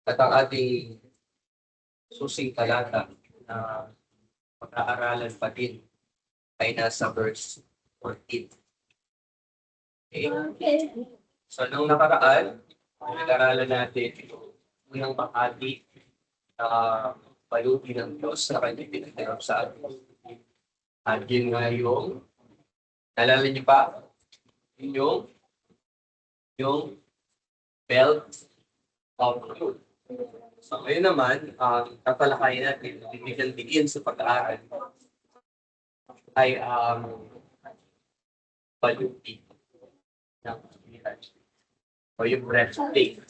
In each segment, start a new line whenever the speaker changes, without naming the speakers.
At ang ating susing talata na pag-aaralan pa din ay nasa verse 14. Okay? So, nung nakaraan, nag-aaralan natin yung unang bahagi na paluti ng Diyos na kanyang pinagdarap sa atin. At yun nga yung, nalala niyo pa? Yung belt of truth. So ngayon naman, tatalakayin natin, bigyan sa pag-aaral ay paluti ng Pilihan. O yung breastplate.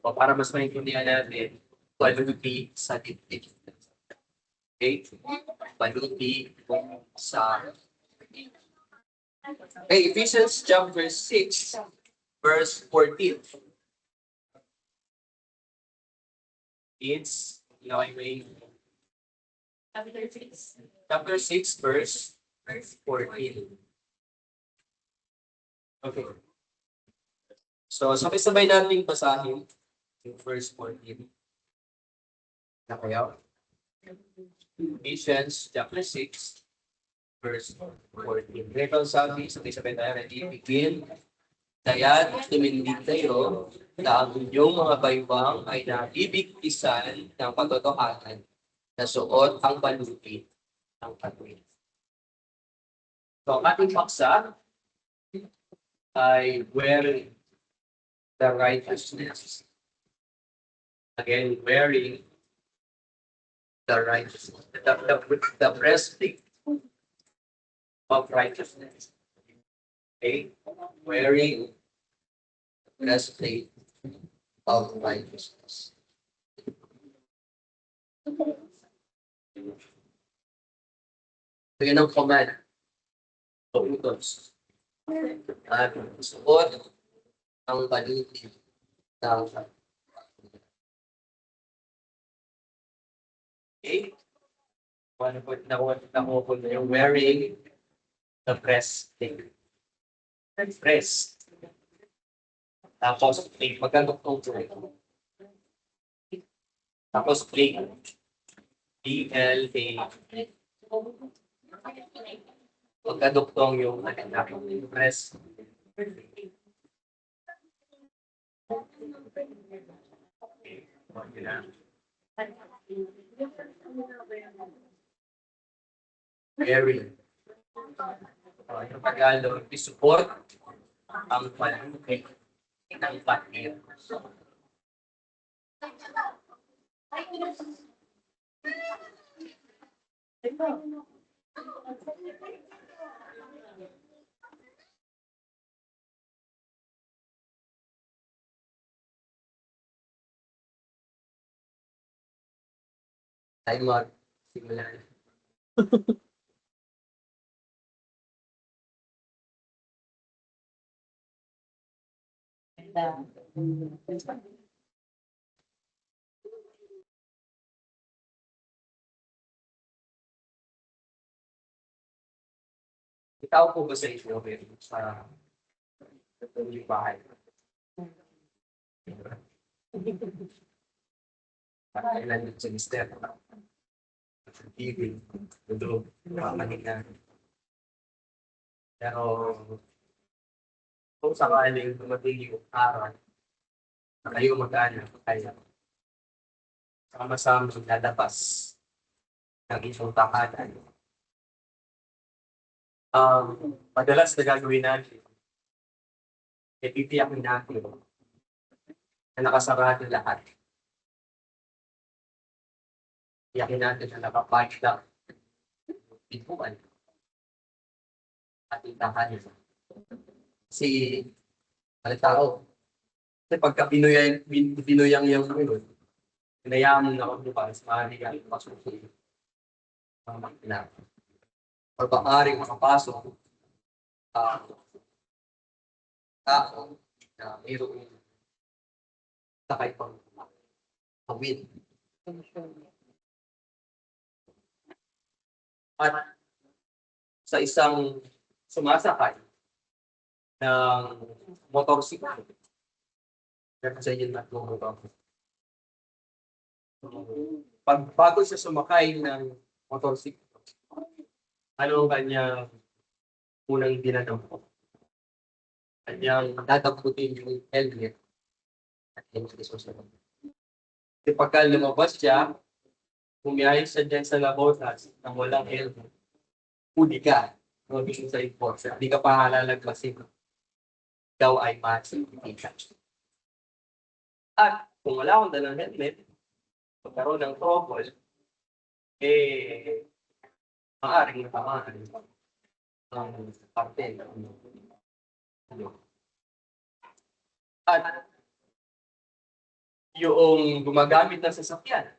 O para mas maintindihan natin, paluti sa dibdib. Okay? Paluti sa dibdib. Okay, Ephesians chapter 6, verse 14. It's, chapter 6, verse 14. Okay. So, sabay-sabay natin basahin yung verse 14. Na kaya? Ephesians chapter 6, verse 14. Ganito ang sabi, sabay-sabay tayo na ibigin. Kaya't tumindig kayo na ang inyong mga baywang ay nabibigtisan ng katotohanan na suot ang paluti ng katwid. So, ang ating paksa ay wearing the righteousness. Again, wearing the righteousness. The breastplate of righteousness. Okay? Wearing the breastplate of righteousness. So, yun ang command. Utos. At suot ang paluti ng okay? Nakuha po na yung wearing the breastplate. Breast. Tapos plate. Magkano plate? Tapos plate. B-L-A. Magkaduktong yung breast. Very. Yung Tagalog, isupport ang paluti ng patir. Timer. Simulan. Ikaw po ba sa inyo sa bahay? Kailan yung sa mister? TV, tudo, kanina. Pero kung sakaling dumating yung araw na kayo mag-anak, kaya sama-sama lalabas ng isang tahanan. Madalas na gagawin natin, titiyakin natin na nakasarado lahat. Tiyakin natin na nakapatch lang pintuan at tahanan. Kasi, tao, kasi pagka binuyang yung pinayaan na ako bukas, maaari ka ipasusin ang makina. Or maaaring makapasok tao na mayroong sakay pang pawid. At sa isang sumasakay ng motorsiklo, sa inyo na motor, Bago siya sumakay ng motorsiklo, ano ang kanyang unang ginagawa? Kanyang dadaputin yung helmet at yung susunod. Kasi pagka lumabas siya, bumiyahe siya dyan sa Labotas nang walang helmet, huli ka. Magiging sa enforcer, hindi ka pa halalagpasin. Ikaw ay ma-certification. At kung wala akong dalang helmet, magkaroon ng trouble, maaaring natamaan ang parte ng at yung gumagamit ng sasakyan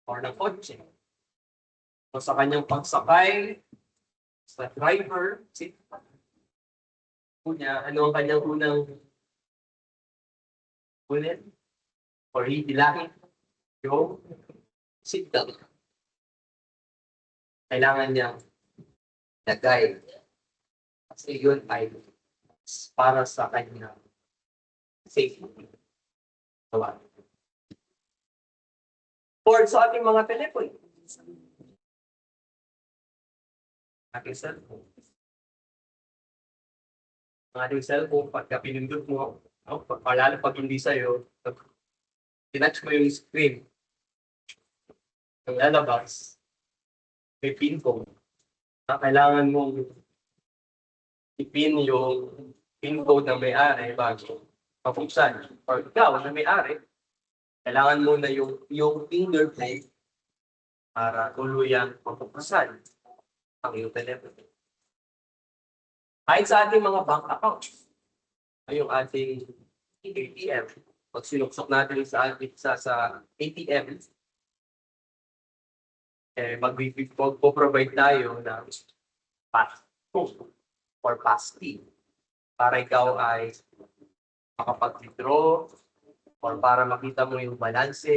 or ng kotse o sa kanyang pagsakay sa driver seat niya, ano ang kanyang unang ulit or hihilahin yung seatbelt. Kailangan niya lagay kasi yun ay para sa kanya safety. Or sa ating mga telepono. Ating cellphone. Ang ating cellphone, pagka pinindot mo, lalo pag hindi sa'yo, tinatch mo yung screen. Ang lalabas, may pin code. Kailangan mong ipin yung pin code na may-ari bago mapuksan. Or ikaw na may-ari, kailangan mo na yung fingerprint para tuluyang mapuksan ang iyong telepono. Kahit sa ating mga bank accounts, ay yung ating ATM, pag sinuksok natin sa ATM, mag-provide tayo ng passcode or passkey para ikaw ay makapag-withdraw or para makita mo yung balance,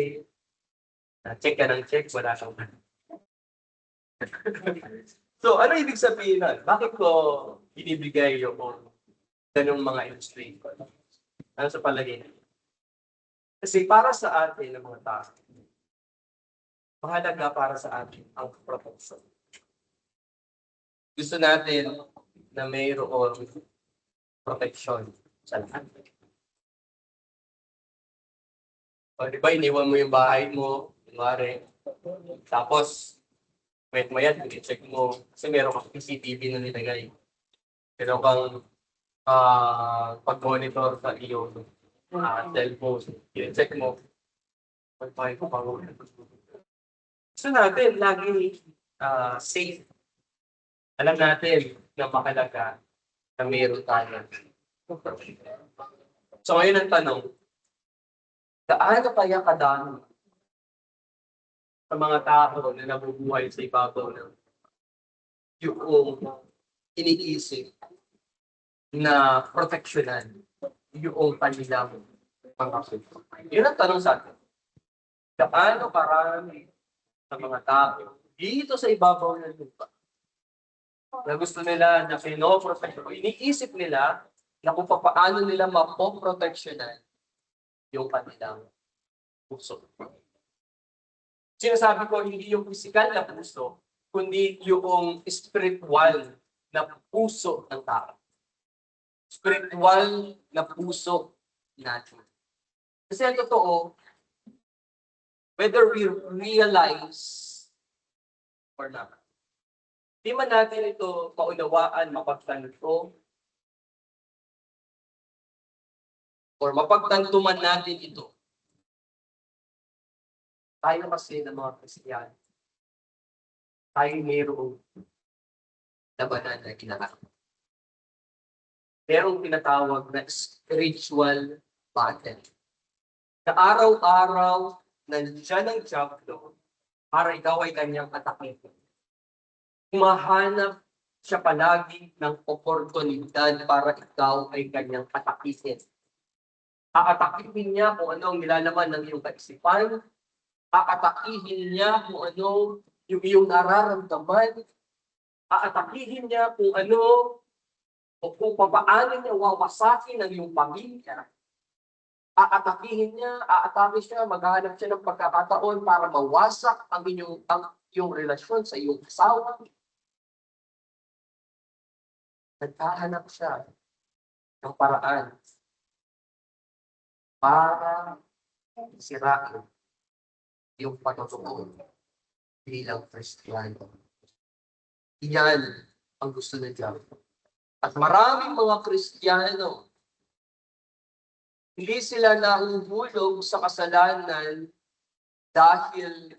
check ka ng check, wala siyang So, ano ibig sabihin nun? Bakit ko binibigay yung ganung mga illustration? Ano sa palagay niyo? Kasi para sa atin ng mga tao, mahalaga para sa atin ang protection. Gusto natin na mayroong protection sa lahat. O, di ba, iniwan mo yung bahay mo, kunwari, tapos, wait mo yan, i-check mo, kasi meron kang CCTV na nilagay. Meron kang pag-monitor sa iyong cellphone. I-check mo. Pag-pahay ko, gusto natin, lagi safe. Alam natin na mahalaga na meron tayo. So ngayon ang tanong, gaano kaya kadami sa mga tao na nabubuhay sa ibabaw ng yung iniisip na proteksyonan yung kanilang mga kulto. Yun ang tanong sa atin. Gaano karami sa mga tao dito sa ibabaw ng lupa na gusto nila na pinoproteksyon, iniisip nila na kung paano nila mapoproteksyonan yung kanilang puso. Sinasabi ko, hindi yung physical na puso, kundi yung spiritual na puso ng tao. Spiritual na puso natin. Kasi ang totoo, whether we realize or not, di man natin ito maunawaan, mapagtanto, or mapagtanto man natin ito, tayo kasi ng mga Kristiyano, tayo mayroong labanan na kinakaroon. Merong tinatawag na spiritual battle. Na araw-araw, nandiyan ang diablo para ikaw ay kanyang atakin. Humahanap siya palagi ng oportunidad para ikaw ay kanyang atakisin. Aatakihin niya kung ano ang nilalaman ng iyong kaisipan, aatakihin niya kung ano yung iyong nararamdaman, aatakihin niya kung ano o kung paano niya wawasakin ang iyong pamilya.
Aatakihin niya, aatake siya, maghahanap siya ng pagkakataon para mawasak yung relasyon sa iyong asawa. Naghahanap siya ng paraan para sirain yung patutuo bilang Kristiyano. Yan ang gusto ng diablo. At maraming mga Kristiyano, hindi sila nahuhulog sa kasalanan dahil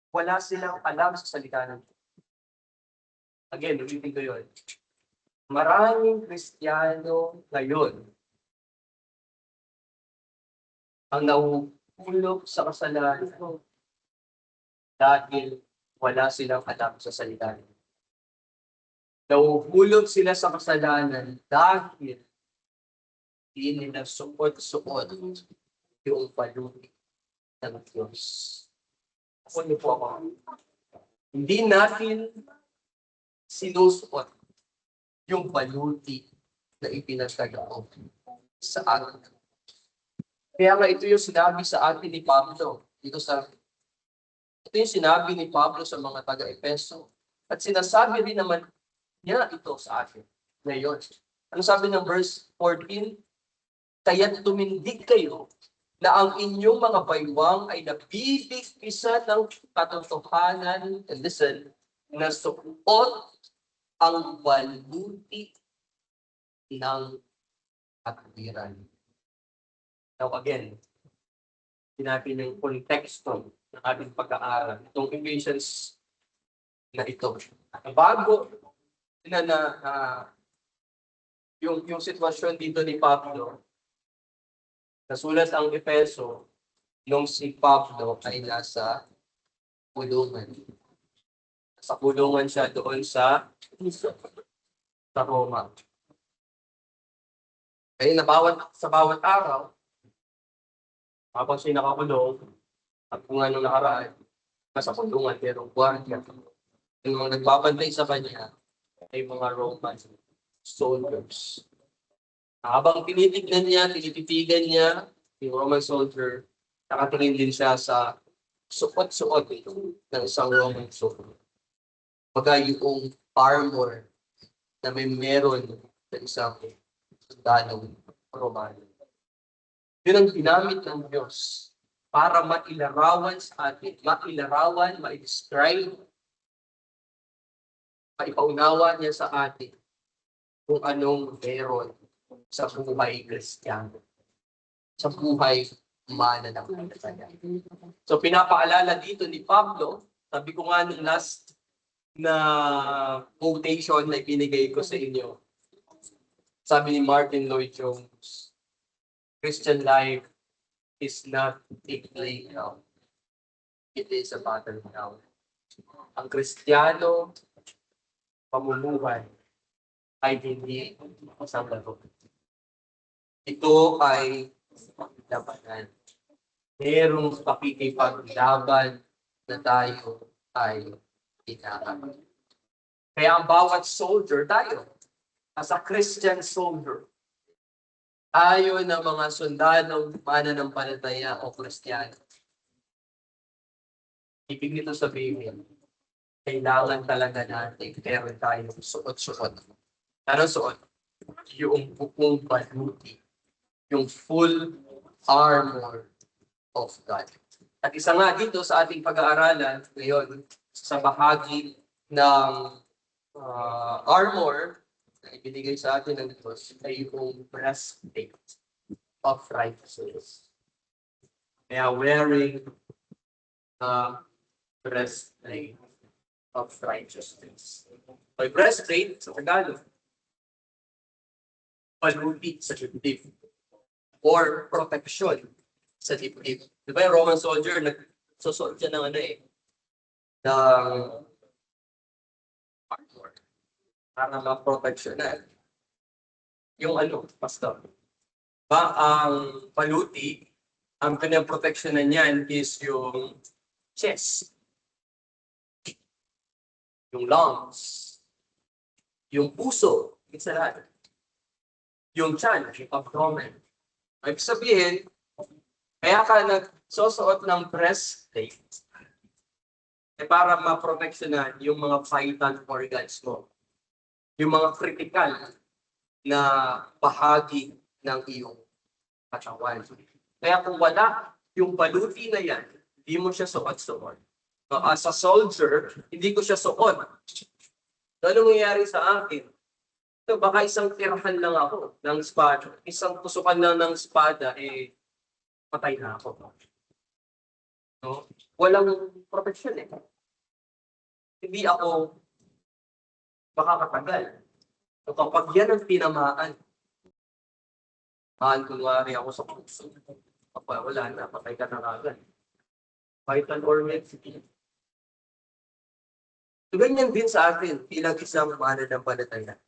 wala silang alam sa salita ng Diyos. Again, ulitin ko yun. Maraming Kristiyano ngayon ang nahuhulog sa kasalanan dahil wala silang alam sa salita ng Diyos. Nahuhulog sila sa kasalanan dahil hindi nila suot-suot yung paluti ng Diyos. Ako niyo po ako. Hindi natin sinusuot yung paluti na ipinagkaloob sa atin. Kaya nga ito yung sinabi sa atin ni Pablo. Ito yung sinabi ni Pablo sa mga taga-Epeso. At sinasabi rin naman niya ito sa atin ngayon. Ano sabi ng verse 14? Kaya't tumindig kayo na ang inyong mga baywang ay nabibigkisa ng katotohanan, and listen, na suot ang baluti ng katwiran. Now again, sinabi ng konteksto ng ating pag-aaral, itong Ephesians na ito. Bago yung sitwasyon dito ni Pablo, nasulat ang Efeso nung si Pablo ay nasa kulungan. Sa kulungan siya doon sa Roma. Kaya sa bawat araw, habang siya nakakulong, at kung anong nakaraan, nasa kulungan, pero guardia. Yung mga nagbabantay sa kanya ay mga Roman soldiers. Habang tinititigan niya yung Roman soldier, nakatingin din siya sa suot-suot ng isang Roman soldier. Baga yung armor na meron ng isang sundalong Romano. Yun ang ginamit ng Diyos para mailarawan sa atin, ma-describe, maipaunawa niya sa atin kung anong meron sa buhay Kristiyano, sa buhay mananampalataya. So pinapaalala dito ni Pablo, sabi ko nga nung last na quotation na ibinigay ko sa inyo, sabi ni Martin Lloyd-Jones, Christian life is not a playground. It is a battleground. Ang Kristiyano, pamumuhay, ay hindi isang laro. Ito ay labanan. Merong pakikipaglaban na tayo ay inaarap. Kaya ang bawat soldier, tayo, as a Christian soldier, tayo ng mga sundalong mananampalataya o Kristiyano. Ibig nito sabihin, kailangan talaga natin meron tayong suot-suot. Anong suot? Yung bukong baluti. Yung full armor of God. At isa nga dito sa ating pag-aaralan ngayon, sa bahagi ng armor na ibinigay sa atin ng Diyos ay yung breastplate of righteousness. Kaya wearing the breastplate of righteousness. May breastplate sa Tagalog, paluti sa dibdib or protection sa dibdib. Di ba yung Roman soldier, nagsusot siya ng ng armor para ma-protection na. Yung pastor. Ang paluti, ang kanyang protection na niyan is yung chest, yung lungs, yung puso, isa lahat. Yung tiyan, yung abdomen,
Ibig sabihin, kaya ka nagsusuot ng breastplate para maproteksyonan yung mga vital organs mo. Yung mga critical na bahagi ng iyong katawan. Kaya kung wala yung baluti na yan, hindi mo siya suot-suot. As a soldier, hindi ko siya suot. Ano mangyayari sa akin? So, baka isang tirahan lang ako ng espada. Isang tusukan lang ng espada, patay na ako. No? Walang protection eh. Hindi ako makakatagal. So, kapag yan ang tinamaan, kunwari ako sa puso, kapag wala na, patay ka na agad. Vital organs. So, ganyan din sa atin, bilang isang mananampalataya.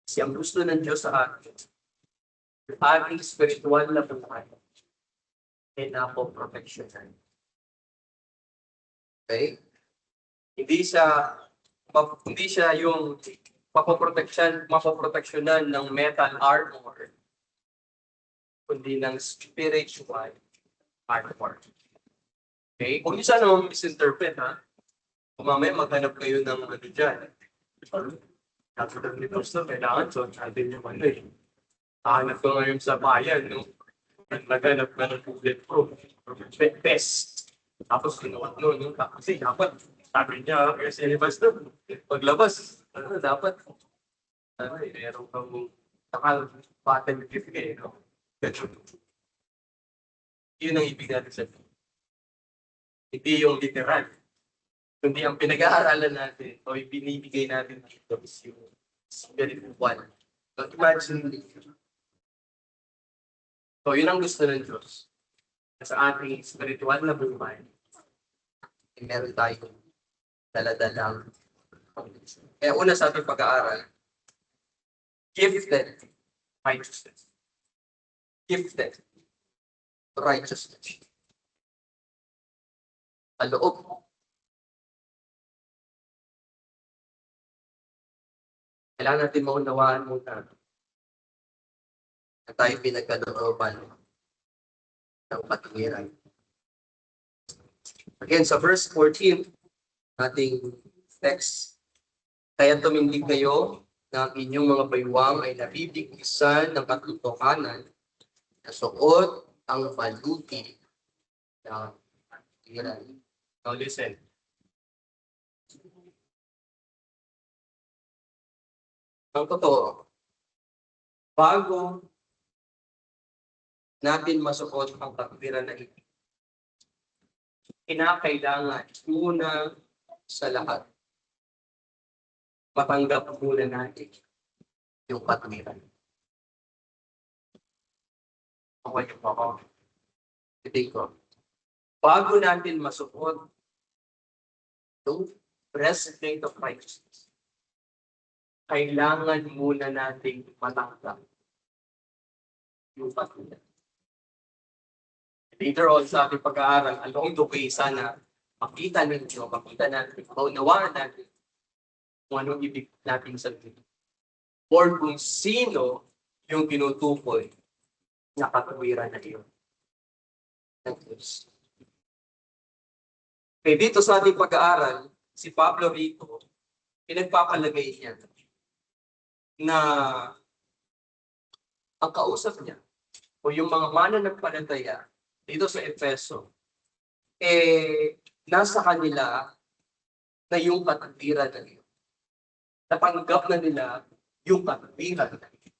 Kasi ang gusto ng Diyos sa atin, ating spiritual na buhay, ay napoproteksyonan. Okay? Hindi siya yung mapoproteksyonan ng metal armor, kundi ng spiritual armor. Okay? Kung isa naman misinterpret, ha? Kung mamaya maghanap kayo ng ano dyan. Katulad ni Pastor, kailangan so natin yung ano eh. Hanap ko ngayon sa bayan, no? Naghanap ka ng bulletproof. Best. Tapos kinuwat no? Kasi dapat, sabi niya, kasi ni Pastor, paglabas, dapat, meron kang nakal-patent gift eh, no? Yun ang ibig natin sabihin. Hindi yung literal. Kundi ang pinag-aaralan natin o ibinibigay natin dito is yung spiritual. So imagine, so yun ang gusto ng Diyos. Sa ating spiritual na buhay, meron tayong daladalang. Kaya una sa ating pag-aaral, gifted righteousness. Gifted righteousness. Aloob. Kailangan natin maunawaan muna na tayo pinagkalooban ng patungiran. Again, sa verse 14, ating text, kaya tumindig kayo na ang inyong mga baywang ay nabibigkisan ng katotohanan na suot ang baluti ng patungiran. Now listen. Ang totoo, bago natin masuot ang katwiran na ito, kinakailangan una sa lahat, matanggap muna natin yung katwiran. Okay yung ako. Titig ko. Bago natin masuot yung breastplate of righteousness, kailangan muna nating matanggap yung katwiran. Later on sa ating pag-aaral, along the way, sana makita natin, maunawaan natin kung anong ibig natin sabihin. Or kung sino yung tinutukoy na katwiran na iyon. Okay, dito sa ating pag-aaral, si Pablo rito, pinagpapalagay niya na ang kausap niya o yung mga mananampalataya dito sa Efeso, nasa kanila na yung katwiran na yun. Natanggap na nila yung katwiran na yun.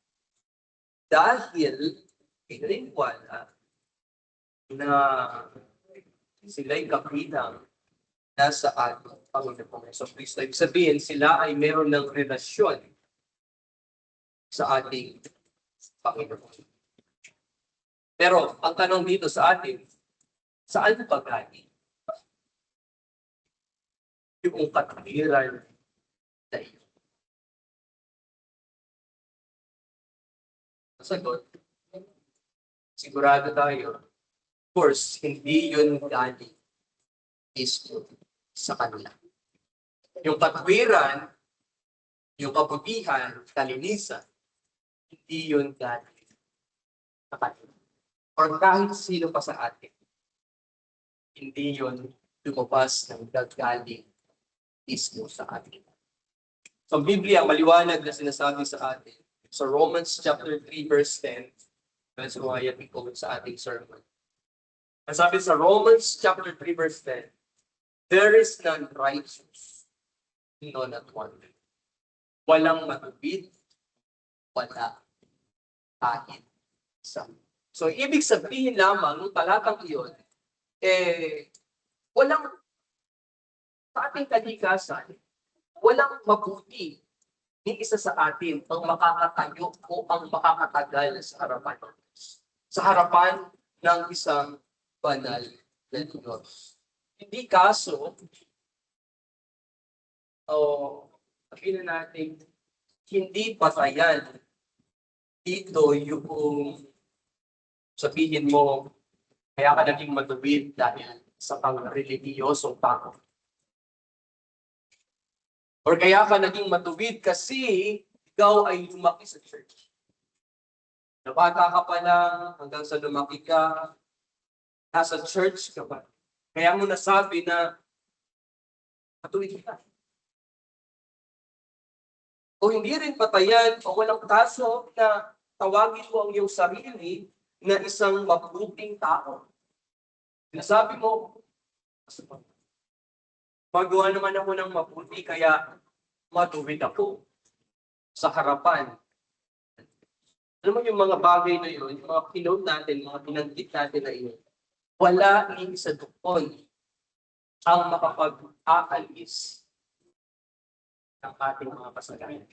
Dahil pinaniwala na sila'y kapilang nasa ating Panginoong Hesus Kristo. Ibig sabihin, sila ay meron ng relasyon sa ating Panginoon. Pero ang tanong dito sa atin, saan ba galing yung katwiran na iyon? Sagot, sigurado tayo, of course, hindi yun galing mismo sa kanila. Yung katwiran, yung kabutihan, kalinisan, hindi yun galing
kapatid. Or kahit sino pa sa atin. Hindi yun lumabas ng gagaling mismo sa atin. So, ang Biblia, maliwanag na sinasabi sa atin. So, Romans chapter 3, verse 10. That's why I quote sa ating sermon. Ang sabi sa Romans chapter 3, verse 10, there is none righteous, no, not one. Walang matubid, wala kahit isa. So, ibig sabihin lamang ng talatang iyon, walang sa ating kalikasan, walang mabuti ni isa sa atin ang makakatayo o ang makakatagal sa harapan ng Diyos. Sa harapan ng isang banal na Diyos. Hindi kaso, sabihin na natin, hindi patayan dito yung sabihin mo, kaya ka naging matuwid dahil sa pang-relihiyosong tao. Or kaya ka naging matuwid kasi ikaw ay lumaki sa church. Nabata ka pa lang hanggang sa lumaki ka, nasa church ka pa. Kaya mo nasabi na matuwid ka. O hindi rin patayan o walang kaso na tawagin mo ang iyong sarili na isang mabuting tao. Nasabi mo, magawa naman ako ng mabuti kaya matuwid ako sa harapan. Alam mo yung mga bagay na yun, yung mga kinote natin, mga pinanggit natin na yun, wala ni isa doon ang makapag-aalis ng ating mga kasalanan.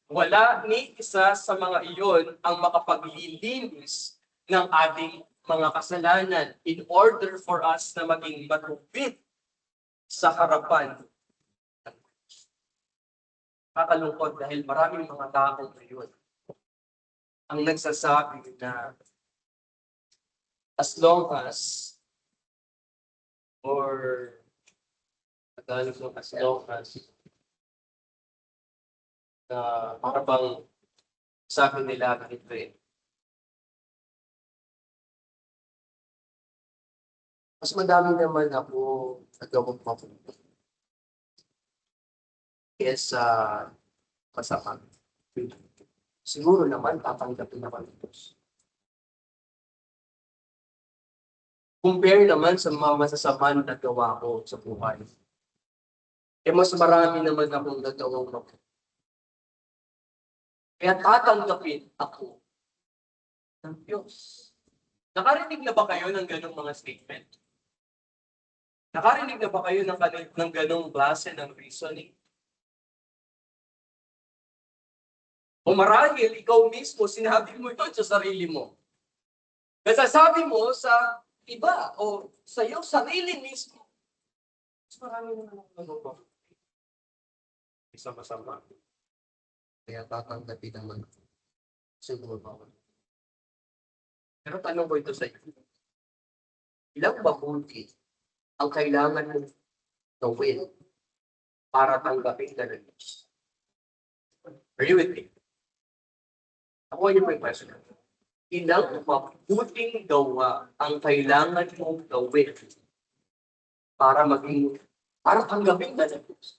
Wala ni isa sa mga iyon ang makapaglilinis ng ating mga kasalanan in order for us na maging matuwid sa harapan. Kakalungkot dahil maraming mga tao ngayon ang nagsasabi na as long as or as long as parang sabi nila ganito mas madami naman ako nagawang mabuti kesa masama. Siguro naman tatanggapin naman ito. Compare naman sa mga masasama na nagawa ko sa buhay. Mas marami naman akong nagawang mabuti. Kaya tatanggapin ako ng Diyos. Nakarinig na ba kayo ng ganong mga statement? Nakarinig na ba kayo ng ganong klase ng reasoning? O marahil, ikaw mismo, sinabi mo ito sa sarili mo. Nasasabi mo sa iba o sa iyong sarili mismo. Mas marami naman ano. Isa masama. Kaya tatanggapin naman. Siguro ba? Pero tanong ko ito sa iyo. Ilang mabuti ang kailangan mo gawin para tanggapin ka ng Diyos? Are you with me? Ako yun may question. Ilang mabuting gawa ang kailangan mong gawin para tanggapin ka ng Diyos?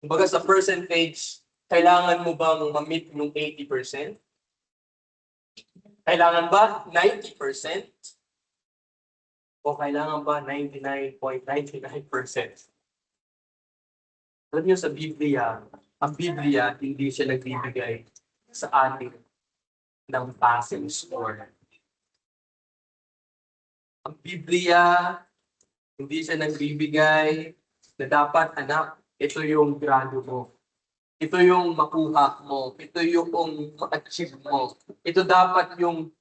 Kumbaga sa percentage, kailangan mo bang ma-meet yung 80%? Kailangan ba 90%? O kailangan ba 99.99%? Alam niyo sa Biblia, ang Biblia hindi siya nagbibigay sa atin ng passing score. Ang Biblia, hindi siya nagbibigay na dapat anak, ito yung grado mo. Ito yung makuha mo. Ito yung ma-achieve mo. Ito dapat yung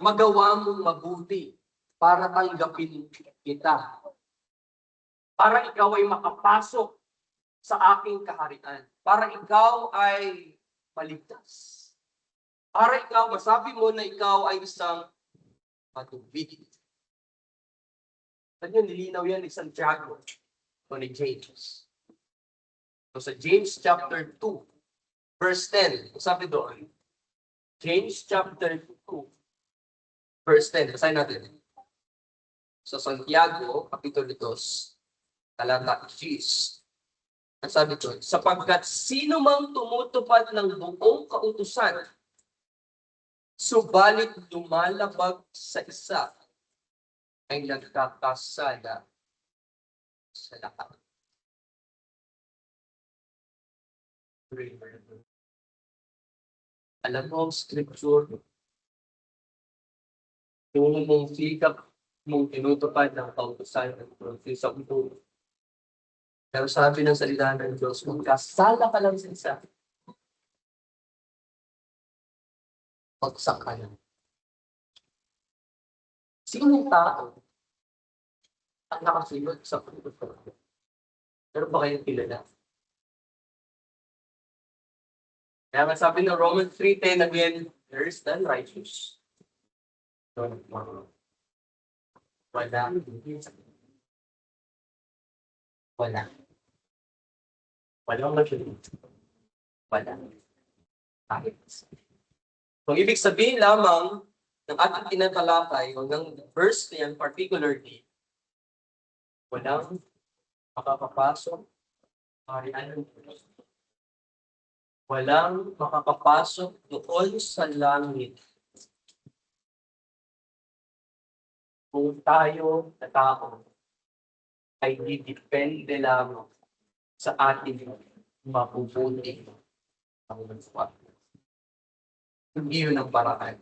magawa mong mabuti para tanggapin kita. Para ikaw ay makapasok sa aking kaharian. Para ikaw ay maligtas. Para ikaw, masabi mo na ikaw ay isang matuwid. Saan yun? Nilinaw yan ni Santiago. o ni James. So sa James chapter 2, verse 10, sabi doon, James chapter 2, verse 10, basahin natin. Sa Santiago, kapitulo 2, talata 10, ang sabi doon, sapagkat sino mang tumutupad ng buong kautusan, subalit lumalabag sa isa, ay nagkakasala sa lahat. Alam mo ang scripture, kung mong sikap mong tinutupad ng kautusan ng sa mundo. Pero sabi ng salita ng Diyos, kung kasala ka lang sa isa, pagsak ka lang. Sinong tao ang nakasunod sa kautusan? Pero ba kayong kilala? Kaya nga sabi ng Romans 3:10 again, there is none righteous. Wala. Wala. Walang masyadong. Wala. Kahit. Kung ibig sabihin lamang ng ating tinatalakay o ng verse na yan particularly, walang makakapasok kaharian ng Diyos. Walang makakapasok doon sa langit kung tayo na tao ay didepende lamang sa ating mabubuti ang manswa. Hindi yun ang paraan.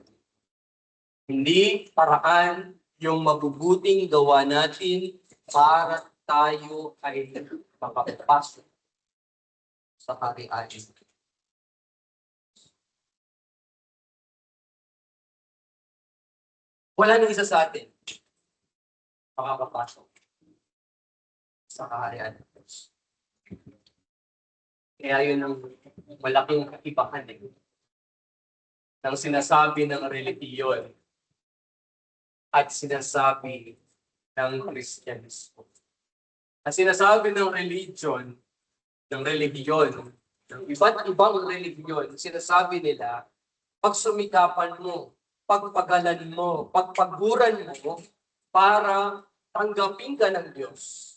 Hindi paraan yung mabubuting gawa natin para tayo ay makapasok sa kaharian. Wala nang isa sa atin makakapasok sa kaharian ng Diyos. Kaya yun ang malaking kaibahan ng sinasabi ng relihiyon at sinasabi ng Kristyanismo. Ang sinasabi ng relihiyon, ng iba't ibang relihiyon, sinasabi nila, pagsumikapan mo, pagpagalan mo, pagpaguran mo, para tanggapin ka ng Diyos.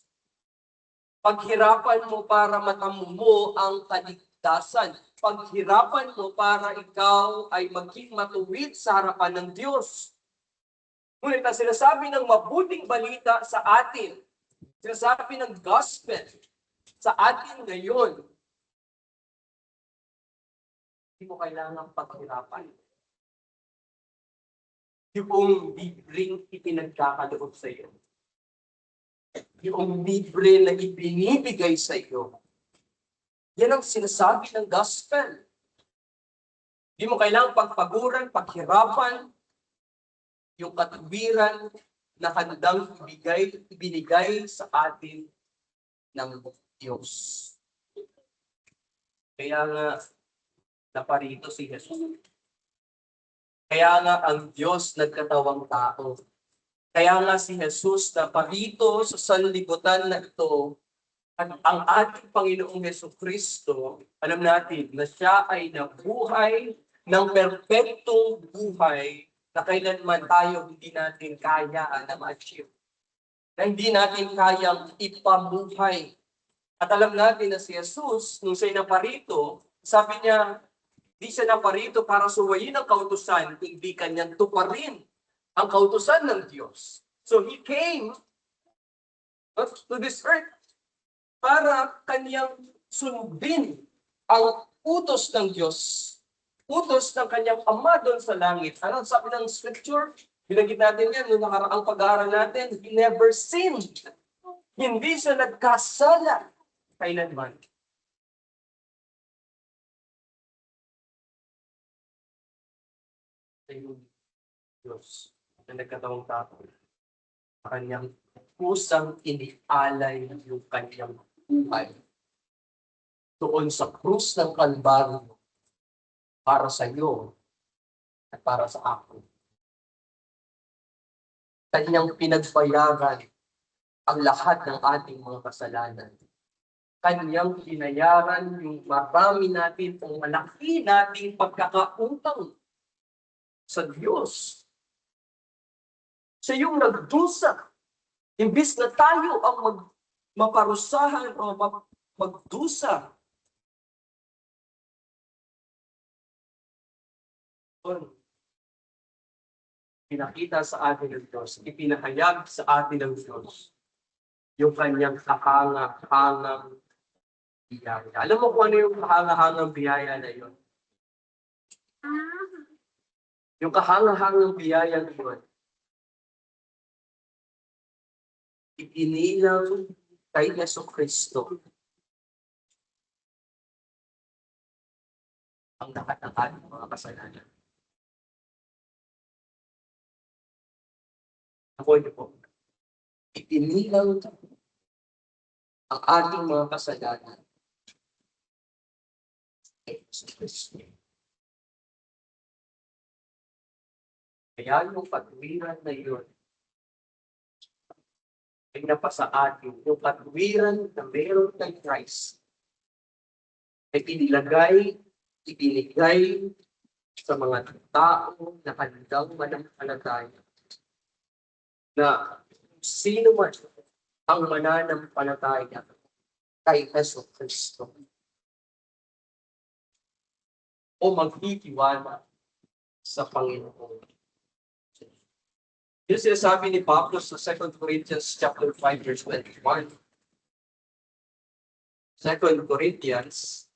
Paghirapan mo para matamo mo ang kaligtasan. Paghirapan mo para ikaw ay maging matuwid sa harapan ng Diyos. Ngunit ang sinasabi ng mabuting balita sa atin, sinasabi ng gospel sa atin ngayon, hindi mo kailangang paghirapan. Yung libreng ipinagkakaloob sa iyo. Yung libre na ibinibigay sa iyo. Yan ang sinasabi ng gospel. Hindi mo kailangang pagpaguran, paghirapan, yung katuwiran na handang ibinigay sa atin ng Diyos. Kaya nga, naparito si Jesus. Kaya nga ang Diyos nagkatawang tao. Kaya nga si Jesus na parito sa sanlibutan na ito, at ang ating Panginoong Jesucristo, alam natin na siya ay nabuhay ng perpektong buhay na kailanman tayo hindi natin kaya na ma-achieve. Na hindi natin kayang ipabuhay. At alam natin na si Jesus, nung siya'y naparito, sabi niya, di siya naparito para suwayin ang kautusan, hindi kanyang tuparin ang kautusan ng Diyos. So He came to this earth para kanyang sundin ang utos ng Diyos. Utos ng kanyang Ama doon sa langit. Ano sabi ng Scripture? Binanggit natin yan noong nakaraang pag-aaral natin. He never sinned. Hindi siya nagkasala kailanman. Yung Diyos na nagkatawang tao, kanyang kusang inialay yung kanyang buhay doon sa krus ng Kalbaryo para sa iyo at para sa ako. Kanyang pinagbayaran ang lahat ng ating mga kasalanan. Kanyang binayaran yung marami natin o malaki nating pagkakautang sa Diyos. Siya yung nagdusa. Imbis na tayo ang maparusahan o magdusa. Pinakita sa atin ng Diyos, ipinahayag sa atin ng Diyos yung kanyang kahanga-hangang biyaya. Alam mo kung ano yung kahanga-hangang biyaya na yun? Yung kahanga-hangang biyaya na yun, ipinilang kay Jesucristo ang lahat ng ating mga kasalanan. Ako niyo po, ipinilang ang ating mga kasalanan kay Jesucristo. Kaya yung katwiran na yun, ay napasa atin, yung katwiran na meron kay Christ, ay ibinigay sa mga tao na handang manampalataya na sino man ang mananampalataya kay Jesucristo o magtitiwala sa Panginoon. Yung sinasabi ni Pablo sa 2 Corinthians chapter 5 verse 21. 2 Corinthians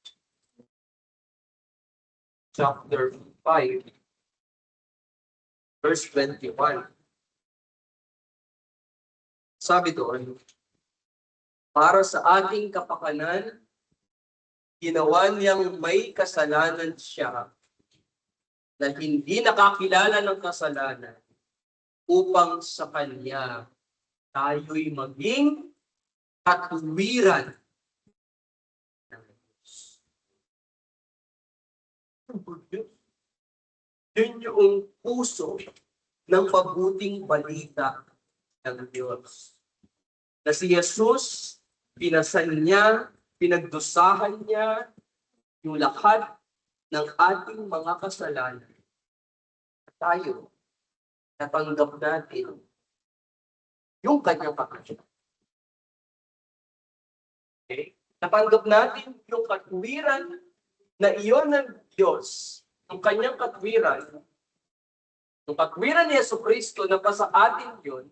chapter 5 verse 21. Sabi doon, para sa ating kapakanan, ginawa niyang may kasalanan siya na hindi nakakilala ng kasalanan upang sa Kanya tayo'y maging katwiran ng Diyos. Yun yung puso ng mabuting balita ng Diyos. Na si Jesus, pinasan niya, pinagdusahan niya yung lahat ng ating mga kasalanan. Tayo, natanggap natin yung kanyang pakasya. Okay? Natanggap natin yung katwiran na iyon ng Diyos, yung kanyang katwiran, yung katwiran ni Jesucristo na pa sa atin yun,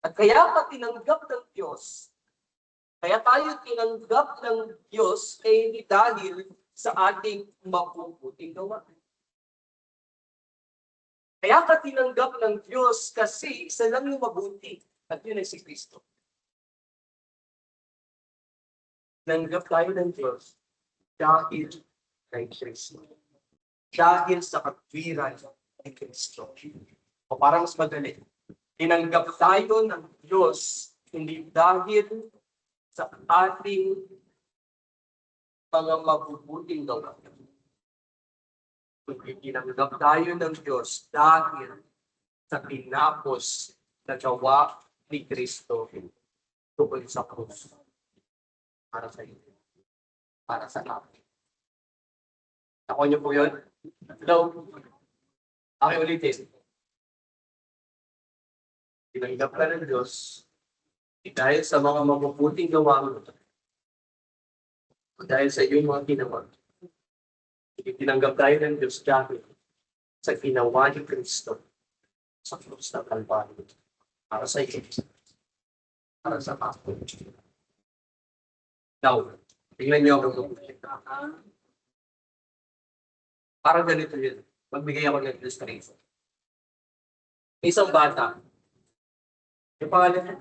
at kaya ka tinanggap ng Diyos, kaya tayo tinanggap ng Diyos ay hindi dahil sa ating mabubuting gawa. Kaya ka tinanggap ng Diyos kasi isa lang yung mabuti, at yun ay si Kristo. Tinanggap tayo ng Diyos dahil kay Kristo. Dahil sa katwiran ni Kristo. O parang mas madali. Tinanggap tayo ng Diyos hindi dahil sa ating mga mabubuting gawa. Kundi tinanggap tayo ng Diyos dahil sa tinapos na gawa ni Kristo tungkol sa krus. Para sa iyo. Para sa akin. Ako niyo po yun? Hello? Ako ulitin. Tinanggap ka ng Diyos dahil sa mga mabubuting gawa mo. Dahil sa iyong mga ginawa. Tinanggap tayo ng Diyos dahil sa ginawa ni Kristo sa krus ng Kalbaryo. Para sa iyo. Para sa ako. Now, tingnan niyo ako. Parang ganito yun. Magbigay ako ng illustration. May isang bata. Yung pangalan niya?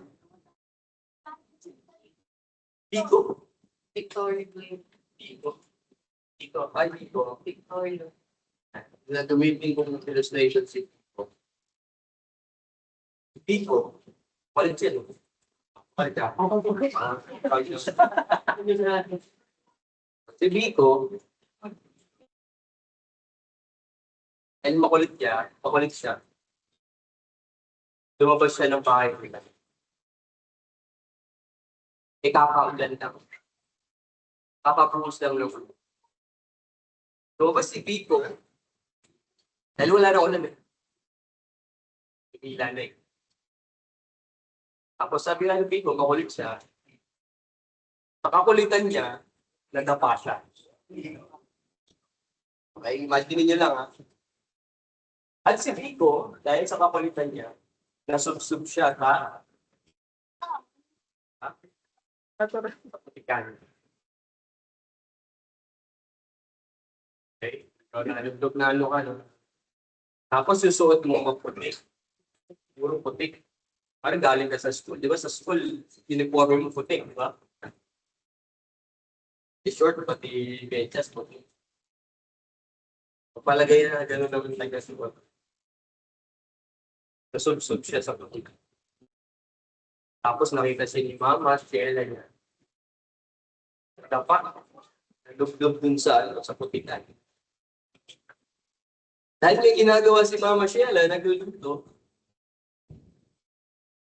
Pico.
Victoria.
Pico. Pico. Ay, Pico. Victoria. Gagamitin ko ng illustration si Pico. Pico. Palit siya, no? Palit ka. Si Pico,
And makulit siya. Lumabas siya ng bahay nila. Kakaulan lang. Kakapuhos lang ng ulo. Lumabas si Pico. Dahil wala na ulan eh. Hila na eh. Tapos sabi nga ng Pico, makulit siya. Pakakulitan niya, nadapa siya. Okay, imagine niyo lang ha. At si Pico, dahil sa kakulitan niya, nasubsub siya ha? Kapatikan. Okay? Ikaw nalugdog na ano ka, no? Tapos yung suot mo magputik. Puro putik. Parang galing ka sa school. Di ba sa school, uniform mo putik, di ba? Short, pati medyas, putik. Palagay na gano'n naman tayo sa school. Nasubsub siya sa putik. Tapos nakita siya ni Mama, Sheila niya. Dapat, nalugdog dun sa putikan. Dahil may ginagawa si Mama Sheila, naglulugdog.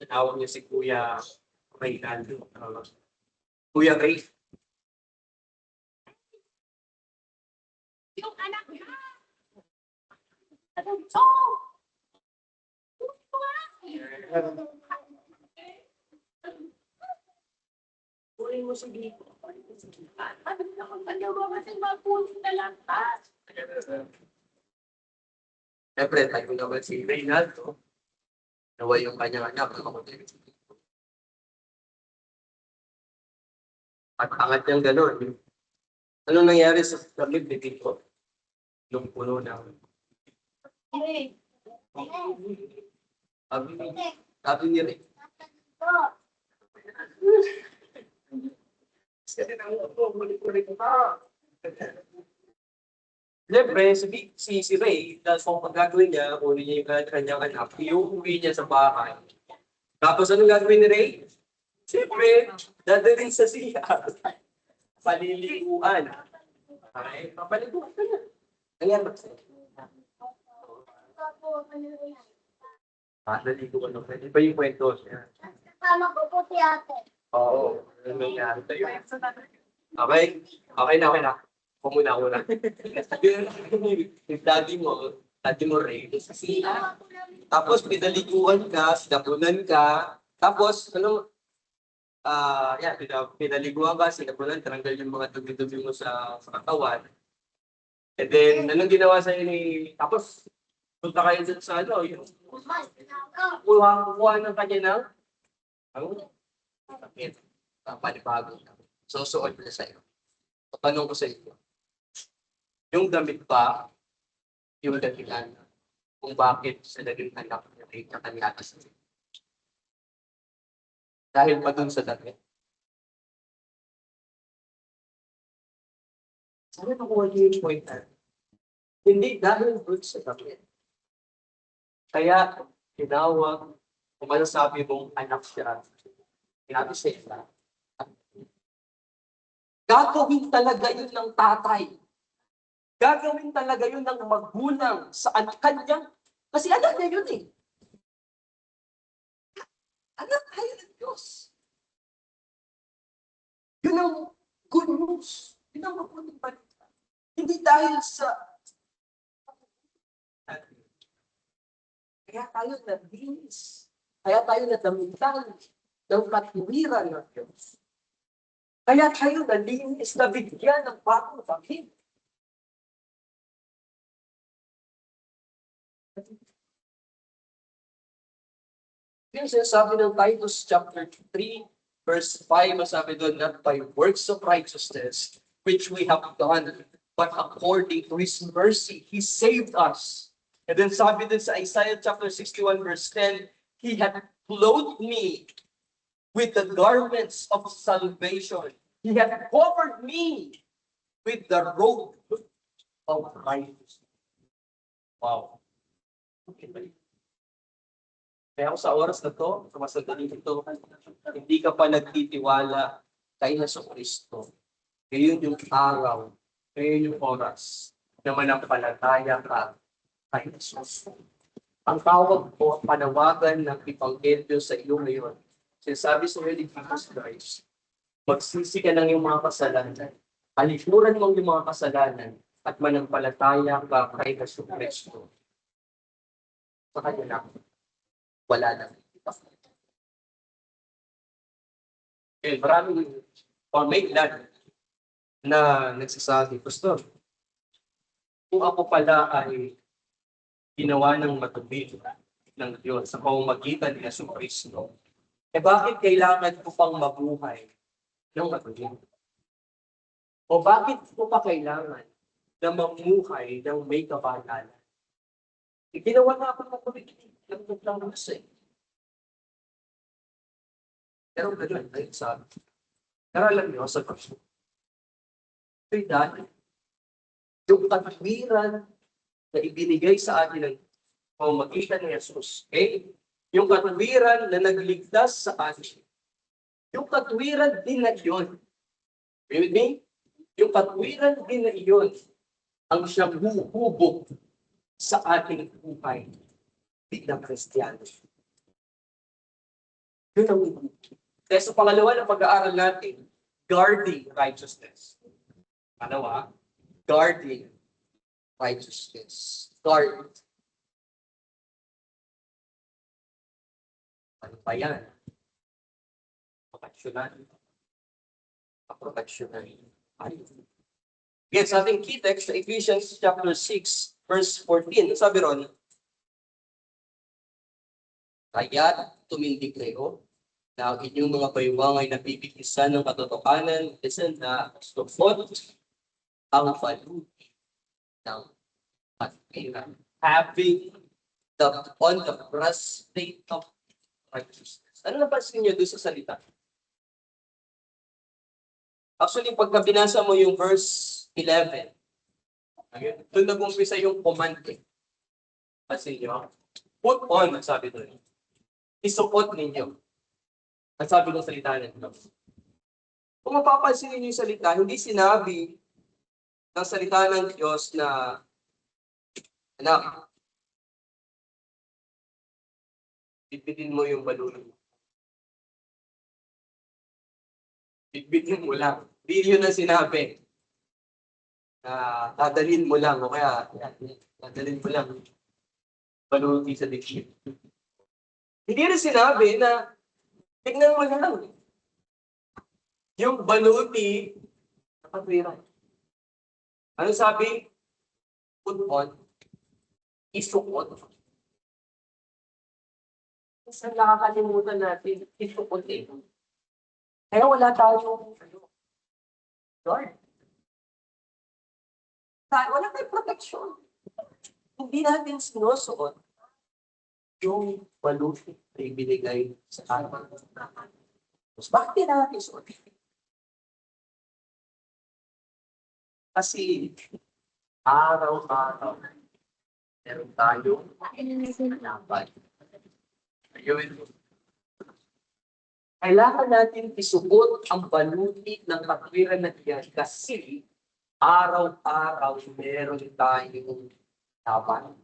Tinawag niya si Kuya Reynaldo. Kuya Ray.
Yung anak niya. Uri mo si Dito. Ano ba kasi mapulit na lantas?
Siyempre, tayo naman si Reynaldo. Nawa yung kanyang anak. At angat niyang gano'n. Ano nangyari sa lamig ni Tito? Yung puno ng... Sabi ni Ray. Siyempre, si Ray, dahil kung gagawin niya, uli niya yung kanyang anak, iuwi niya sa bahay. Tapos anong gagawin ni Ray? Siyempre, dadalhin sa siya. Paliliguan. Okay, papaliguan ka na. Nangyari ba sa'yo? Naliguan na pwede. Iba yung kwento siya.
Tama ko po si ate.
Oo. Ano nangyari sa'yo? Okay? Okay na. Pumuna ko na. Yung daddy mo Ray, sa siya. Tapos pinaliguan ka, sinapunan ka. Tapos, pinaliguan ka, sinapunan, tinanggal yung mga dumi-dumi mo sa katawan. And then, anong ginawa sa'yo ni... Tapos, punta kayo dun sa yung... Kuha ng kanya ng... Sakit. Panibago. Susuot na sa'yo. Tanong ko sa iyo. Yung damit pa, yung dahilan kung bakit sa naging anak niya ay nakanyatas. Dahil pa dun sa damit. Sana nakuha niyo yung point na. Hindi dahil dun sa damit. Kaya, tinawag, kung ano sabi mong anak siya, sinabi sa ila, gagawin talaga yun ng tatay. Gagawin talaga yun ng magulang sa kanyang, kasi anak niya yun eh. Anak tayo ng Diyos. Yun ang good news. Yun ang mabuting balita. Hindi dahil sa... Kaya tayo nabilis. Kaya tayo nadamitan ng katwiran ng Diyos. Kaya tayo nalinis na bigyan ng bagong pag-ibig. Yung sinasabi ng Titus chapter 3, verse 5, masabi doon, not by works of righteousness, which we have done, but according to His mercy, He saved us. And then sabi din sa Isaiah chapter 61, verse 10, He had clothed me with the garments of salvation. He had covered me with the robe of righteousness. Wow. Okay. Kaya ako sa oras na to, sa masadali ito, hindi ka pa nagtitiwala kay Jesucristo. Ngayon yung araw, ngayon yung oras na manampalataya ka
kay Jesus. Ang tawag po, panawagan ng Ebanghelyo sa iyo ngayon. Sinasabi sa iyo ni Jesus Christ, magsisi ka ng iyong mga kasalanan, alikuran mo ang iyong mga kasalanan, at manampalataya ka kay Jesus Kristo. Sa kanya lang, wala nang iba. Okay, maraming or may ilan na nagsasabi, Pastor, kung ako pala ay ginawa ng matubig ng Diyos sa pamamagitan ni Jesus Kristo, bakit kailangan ko pang mabuhay ng matubig? O bakit ko pa kailangan na mamuhay ng may kabanalan? Ginawa na ako ng matubig lang naman sa iyo. Pero ganun, ayun sabi. Pero alam niyo, sa Kristo, ito'y dahil yung katwiran na ibinigay sa atin ng pamamagitan ni Jesus. Okay? Yung katwiran na nagligtas sa atin. Yung katwiran din na yun. Are you with me? Yung katwiran din na yun ang siyang huhubog sa ating buhay bilang Kristiyano. Yun ang huhubog. Kaya sa pangalawa na pag-aaral natin, guarding righteousness. Pangalawa, guarding righteousness. Guard. Ano ba yan? Proteksyonan. Proteksyonan. Again, sa ating key text, sa Ephesians chapter 6, verse 14, sabi ron, kaya't tumindig kayo na ang inyong mga baywang ay nabibigisan ng katotohanan, listen na sukot ang paluti ng katwiran. Having on the breastplate of righteousness. Ano napansin niyo doon sa salita? Actually, pagka binasa mo yung verse 11, doon nag-umpisa yung command eh. Pansin niyo? Put on, ang sabi doon. Isuot ninyo. Ang sabi ng salita nito. Kung mapapansin niyo yung salita, hindi sinabi ng salita ng Diyos na anak, bitbitin mo yung balon. Bitbitin mo lang. Hindi yun ang sinabi. Dadalhin mo lang. O kaya, dadalhin mo lang. Baluti sa dikit. Hindi rin sinabi na tignan mo lang. Yung baluti na katwiran. Ano sabi? Put on. Isuot. Kasi nakakalimutan natin, isuot eh. Kaya wala tayong Lord. Wala tayong protection. Hindi natin sinusuot yung baluti na ibinigay sa atin. Mas bakit natin suot? Kasi araw-araw meron tayong laban. Kailangan natin isuot ang baluti ng katwiran na iyan kasi araw-araw meron tayong laban.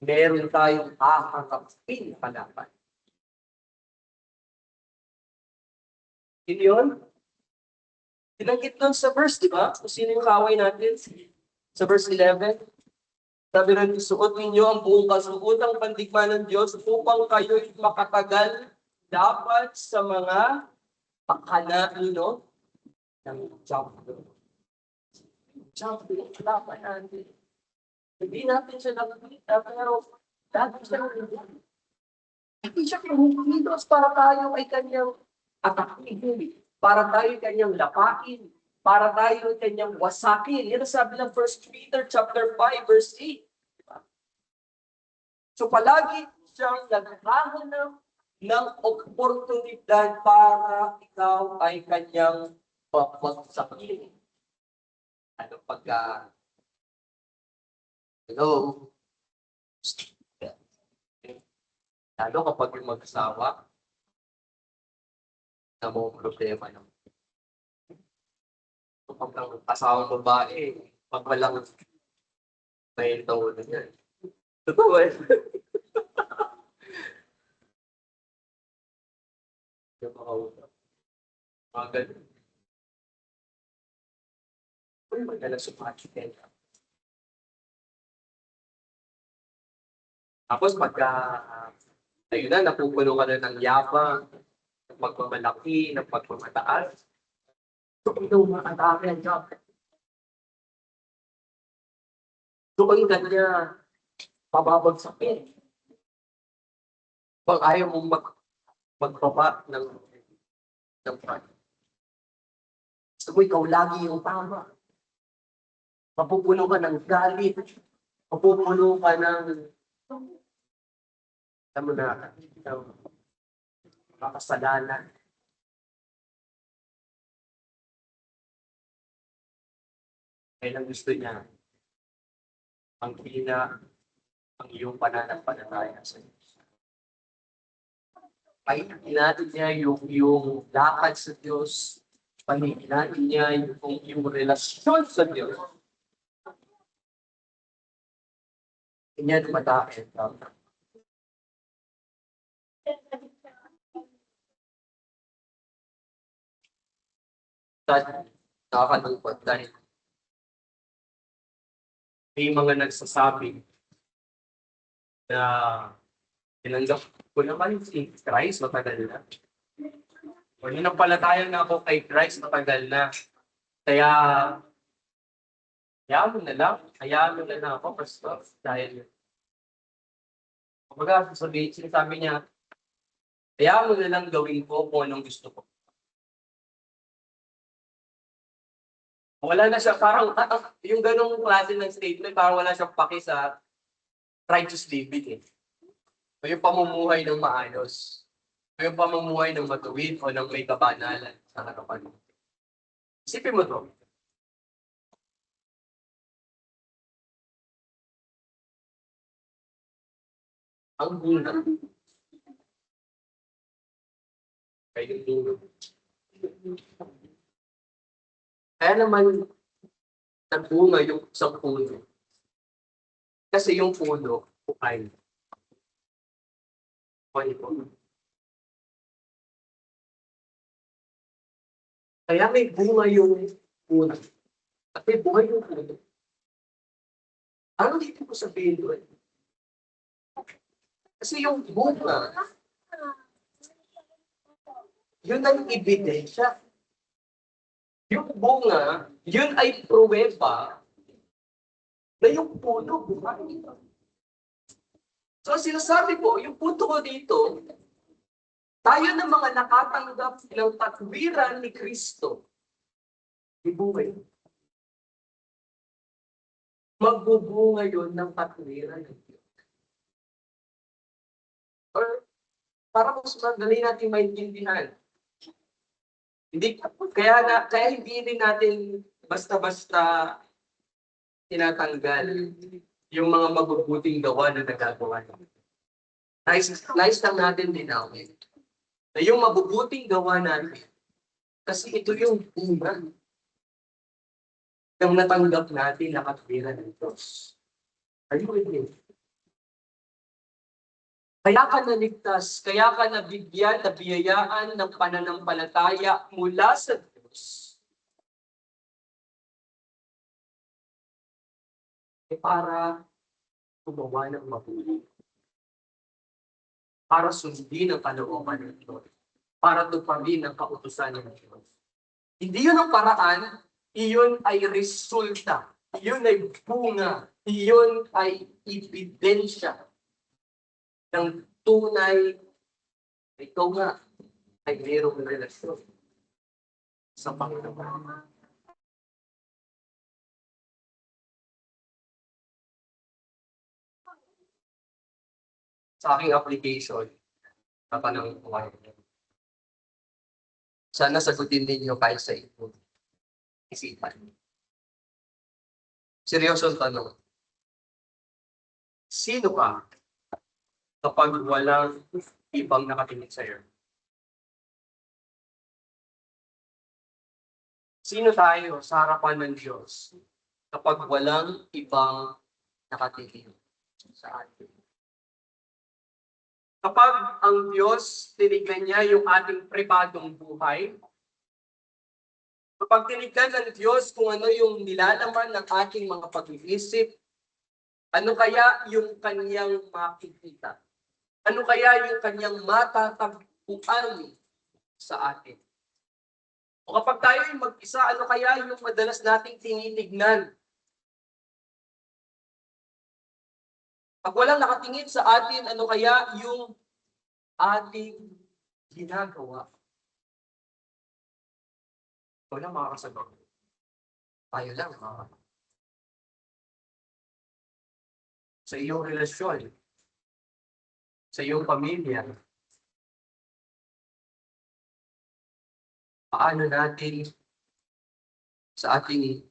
Meron tayong haharapin na kalaban. Yun yun? Tinanggit doon sa verse, di ba? Kung sino yung kaway natin? Sa verse 11. Sabi rin, isuot ninyo ang buong kasuotang pandigma ng Diyos upang kayo'y makatagal dapat sa mga pakanain, no? Ng chapter. Chapter, laban natin. Hindi natin siya nakikita, pero dati siya nakikita. Hindi siya kinukilos para tayo ay kanyang atakin, para tayo kanyang lapain, para tayo kanyang wasakin. Yan ang sabi ng 1 Peter chapter 5, verse 8. Diba? So palagi siyang naghahanap ng oportunidad para ikaw ay kanyang pagsakin. Ano pagka hello? Lalo kapag yung mag-asawa, na mo problema ng kapag ang asawang babae, pag walang may taon na yan,
Totoo eh. Yung mga ganun. Uy, magdala sa packet. Tapos ayun na, napupuno ka na ng yabang, ng pagmamalaki, ng pagmamataas. Doon makatake ang job. Doon ka niya pababagsakin. Pag ayaw mong magbaba ng front. Gusto mo ikaw lagi yung tama. Mapupuno ka ng galit. Mapupuno ka ng alam mo na, makasalanan. Kailan gusto niya ang ang iyong pananampalataya sa Diyos. Pahinagin natin niya yung lakad sa Diyos. Pahinagin natin niya yung relasyon sa Diyos. Kanya tumatake. Nakakalungkot dahil may mga nagsasabi na tinanggap ko naman si Christ matagal na. O nanampalataya na ako kay Christ matagal na. Kaya, hayaan mo na lang ako, pastor. Dahil, kumbaga, sinasabi niya, hayaan mo na lang gawin ko kung anong gusto ko. Wala na siya, parang, yung ganong klase ng statement, parang wala siyang paki sa righteous living eh. O yung pamumuhay ng maayos. O yung pamumuhay ng matuwid o ng may kabanalan sa harapan mo. Isipin mo to. Ang bunga. Kaya yung bunga. Kaya naman, nagbunga yung isang puno. Kasi yung puno, ay kaya may bunga yung puno. Kasi buhay yung puno. Ano dito ko sabihin doon? Kasi yung bunga, yun ang ebidensya. Yung bunga, yun ay pruweba na yung puno buhay. So sinasabi ko, yung punto ko dito, tayo ng mga nakatanggap ng takwiran ni Kristo, ibuhay. Magbubunga yun ng takwiran ng Diyos. Or para mas madali natin maintindihan, kaya hindi rin natin basta-basta tinatanggal yung mga mabubuting gawa na nagagawa natin. Nice lang natin dinawin na yung mabubuting gawa natin, kasi ito yung bunga ng natanggap natin na katwiran ng Diyos. Are you with me? Kaya ka naligtas, kaya ka nabigyan, nabiyayaan ng pananampalataya mula sa Diyos. Para gumawa ng mabuti. Para sundin ang kalooban ng Diyos. Para tuparin ang kautusan ng Diyos. Hindi yun ang paraan, iyon ay resulta. Iyon ay bunga. Iyon ay ebidensya ng tunay na ikaw nga ay mayroong relasyon sa Panginoon. Sa aking application, kapanang kumain. Sana sagutin ninyo kahit sa ito. Isipan. Seryosong tanong. Sino ka kapag walang ibang nakatingin sa'yo? Sino tayo sa harapan ng Diyos kapag walang ibang nakatingin
sa atin. Kapag ang Diyos tinignan niya yung ating pribadong buhay, kapag tinignan ng Diyos kung ano yung nilalaman ng ating mga pag-iisip, ano kaya yung kanyang makikita? Ano kaya yung kanyang matatagpuan sa atin? O kapag tayo ay mag-isa, ano kaya yung madalas nating tinitignan? Pag walang nakatingin sa atin, ano kaya yung ating ginagawa? Wala makakasagot. Tayo lang. Sa iyong relasyon, sa iyong pamilya, paano natin sa ating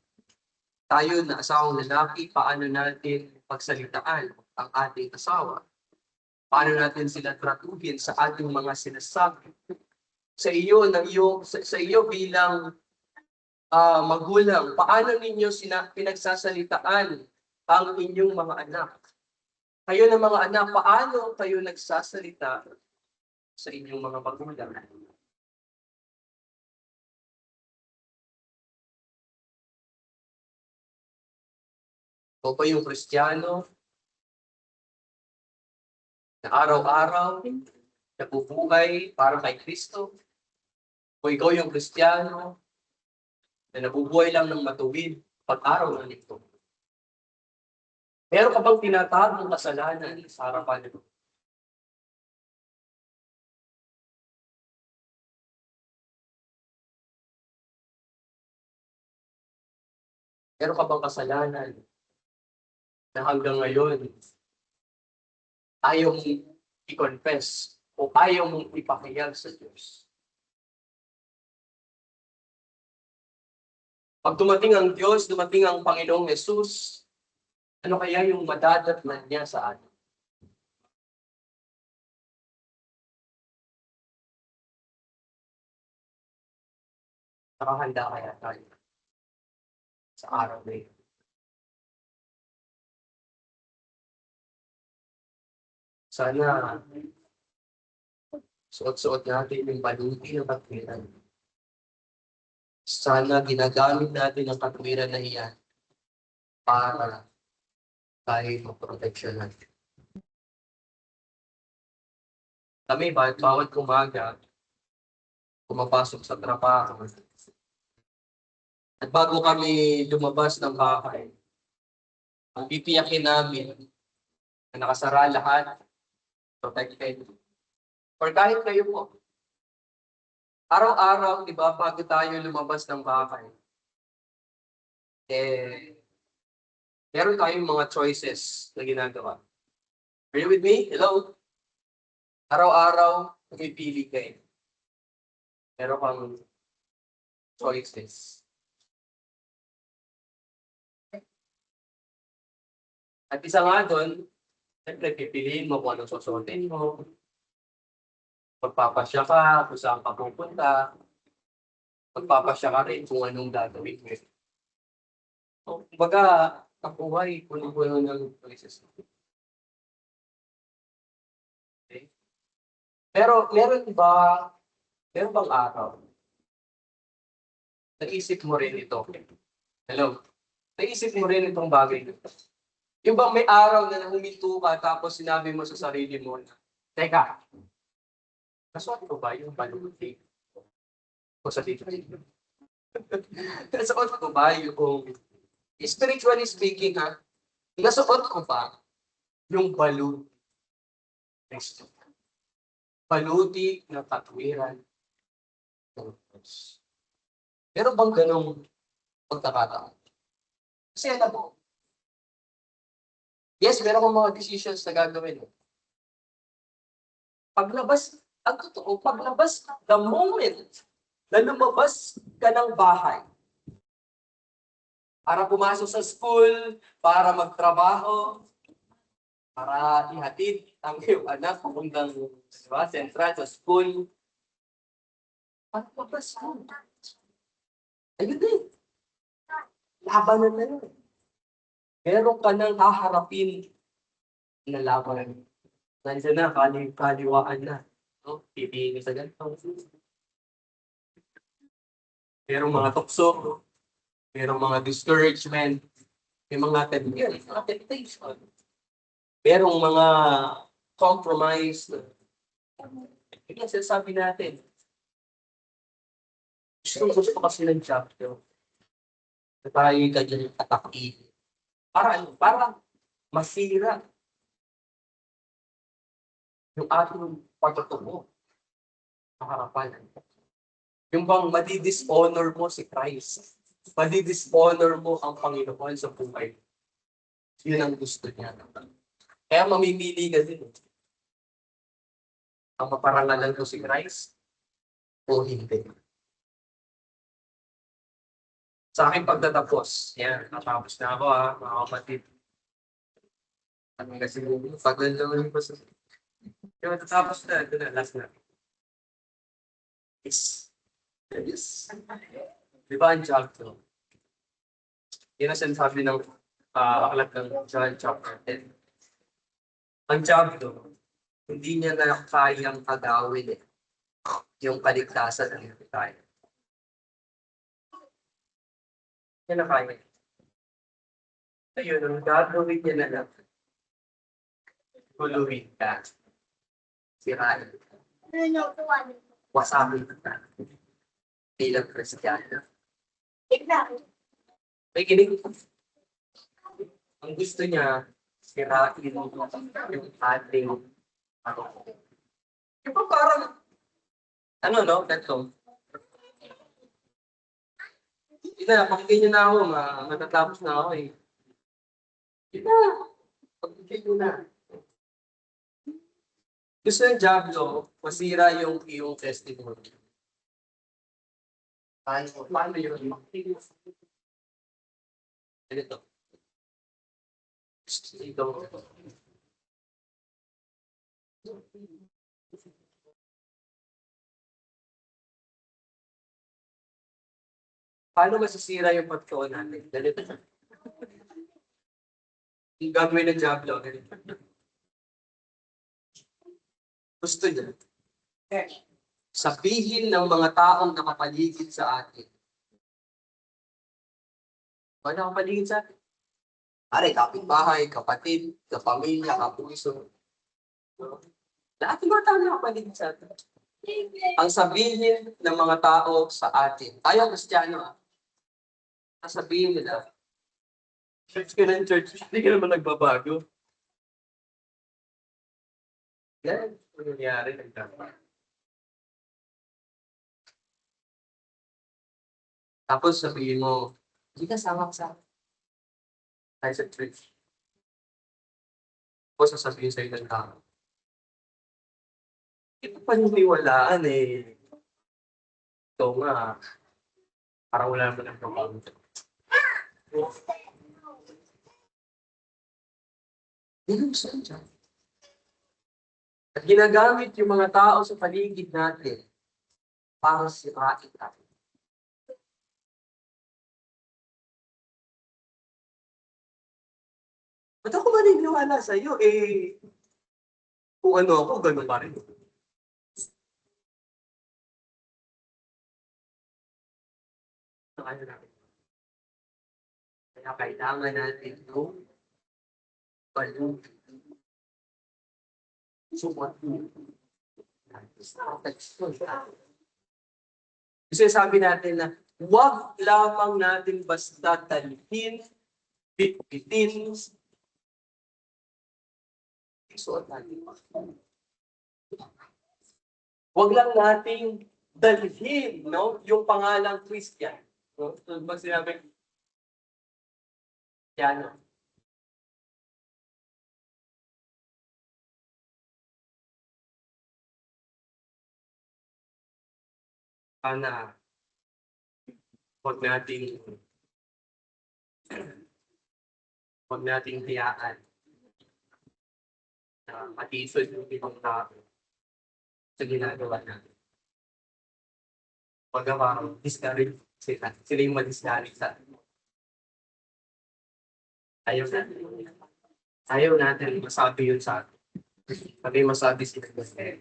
tayo na asawang lalaki, paano natin pagsalitaan ang ating asawa? Paano natin sila tratuhin sa ating mga sinasabi? Sa iyo, sa iyo bilang magulang, paano ninyo pinagsasalitaan ang inyong mga anak? Kayo ng mga anak, paano kayo nagsasalita sa inyong mga magulang? O ba yung Kristiyano na araw-araw nabubuhay para kay Kristo? O ikaw yung Kristiyano na nabubuhay lang ng matuwid pag-araw ng linggo? Meron ka bang tinatagong kasalanan sa harapan nito? Meron ka bang kasalanan na hanggang ngayon ayaw mong i-confess o ayaw mong ipakiyag sa Diyos? Pag dumating ang Diyos, dumating ang Panginoong Yesus, ano kaya yung madadatnan niya sa atin? Nakahanda kaya tayo sa araw na ito? Sana suot-suot natin yung baluti ng katwiran. Sana ginagamit natin ang katwiran na iyan para tayo maproteksyonan. Kami, bawat umaga, pumapasok sa trabaho. At bago kami lumabas ng bahay, ang titiyakin namin na nakasara lahat, protected. Or kahit kayo po, araw-araw, di ba, bago tayo lumabas ng bahay, meron tayong mga choices na ginagawa. Are you with me? Hello? Araw-araw, pipili kayo. Meron kang choices. At isa nga doon, siyempre pipiliin mo kung anong susuotin mo. Magpapasya ka kung saan ka pupunta. Magpapasya ka rin kung anong gagawin mo. So, kumbaga, ang buhay, puno-puno ng choices. Okay? Pero meron bang araw? Naisip mo rin ito. Hello? Naisip mo rin itong bagay nito. Yung bang may araw na huminto ka tapos sinabi mo sa sarili mo na, teka, nasuot ko ba yung baluti? O sa dito? Nasuot ko ba yung, spiritually speaking ha, nasuot ko ba yung baluti? Baluti na katwiran ng Diyos. Meron bang ganong pagkakataon? Kasi alam mo, yes, meron akong mga decisions na gagawin. Paglabas, ang totoo, paglabas, the moment na lumabas ka ng bahay, para pumasok sa school, para magtrabaho, para ihatid ang iyong anak papuntang central sa school, paglabas mo. Ayun din. Labanan na yun. Meron ka nang haharapin nalaban. Nandiyan na, kaliwaan na. No? Pipili sa ganito. Merong mga tukso, merong mga discouragement, may mga temptation. Merong mga compromise. Ito sinasabi natin. Gusto kasi ng chapter na tayo ganyan atakin. Para ano? Para masira yung ating pagtutubo sa harapan. Yung bang madi-dishonor mo si Christ. Madi-dishonor mo ang Panginoon sa buhay. Yun ang gusto niya. Kaya mamimili ka din. Ang maparangalan ko si Christ o hindi. Sa aking pagtatapos, yan, natapos na ako mga kapatid. Ano kasi paglalawin ko sa... Yung matatapos na, ito na, last na. Yes. Di ba ang chapter? Yun ang sinasabi ng aklat ng John chapter 10. Ang chapter, hindi niya na kayang agawin yung kaligtasan ng tayo. Yan na kaya. Ayun, ang gagawin niya na lang. Guluhin ka. Sirain ka. Wasabi ka. Bilang Kristiyano. May kinig. Ang gusto niya, sirain yung ating Yung parang, ano no, ganito. Ina, pakinggan niyo na ako, matatapos na ako eh. Ina, pakinggan niyo na. Gusto ng Diablo, masira yung iyong testimony. Paano yun? Ganito. Ito. Paano masisira yung pagtuon natin? Ganito. Yung gagawin ng Diablo, ganito. Gusto niya. Sabihin ng mga taong nakapaligid sa atin. Ano nakapaligid sa atin? Are, kapitbahay, kapatid, kapamilya, kapuso. Lahat ng mga taong nakapaligid sa atin. Ang sabihin ng mga tao sa atin. Tayo, Kristiyano, ang sabihin nila, church ka ng church, hindi ka naman nagbabago. Yan, ano nangyari, nagdapat. Tapos sabihin mo, hindi ka sama sa tayo sa church. Tapos sasabihin sa'yo ng tao. Ito paniniwalaan eh. Ito nga, parang wala naman ang problema. Hindi gusto ko dyan. At ginagamit yung mga tao sa paligid natin para sirain tayo. Ba't ako maniniwala sa'yo? Eh, kung ano ako, gano'n pa rin. Kaya kailangan natin yung palugi. Kasi sabi natin na huwag lamang natin basta talhin, bitbitin, isuot natin. Huwag lang nating dalhin, no, yung pangalang Christian. No? So, pag sinabi, yan, sana huwag nating hayaan na matisod yung ibang tao sa ginagawa natin. Huwag na parang discourage sila. Sila yung ma-discourage sa atin. Ayaw natin. Ayaw natin masabi yun sa atin. Kami masabi sila kasi.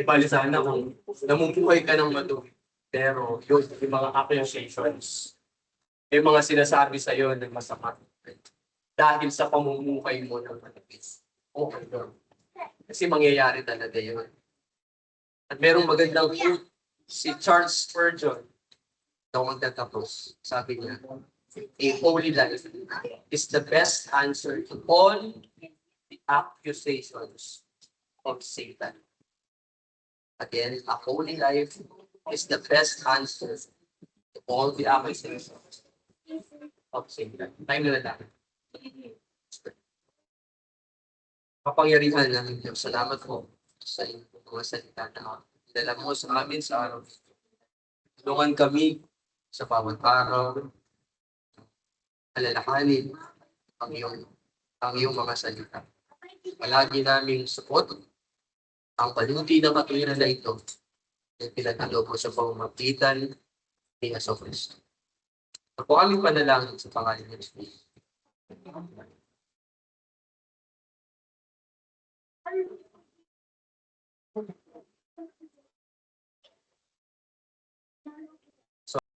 Ibali sana kung namumuhay ka ng madumi. Pero yun, yung mga accusations, yung mga sinasabi sa'yo ng masama. Dahil sa pamumuhay mo ng manipis. Okay, no? Kasi mangyayari talaga yun. At merong magandang quote, si Charles Spurgeon, na magtatapos, sabi niya, a holy life is the best answer to all the accusations of Satan. Again, a holy life is the best answer to all the accusations of Satan. Time na lang. Kapangyarihan ng Diyos. Salamat po sa inyong mga salita na dala mo sa amin sa araw. Tulungan kami sa bawat araw. Alalahanin ang iyong mga salita. Palagi naming support ang paluti ng katwiran na ito na pinatalo mo sa pamamagitan ni Yesu Cristo. Ako aming panalangin sa pangalan ng Diyos.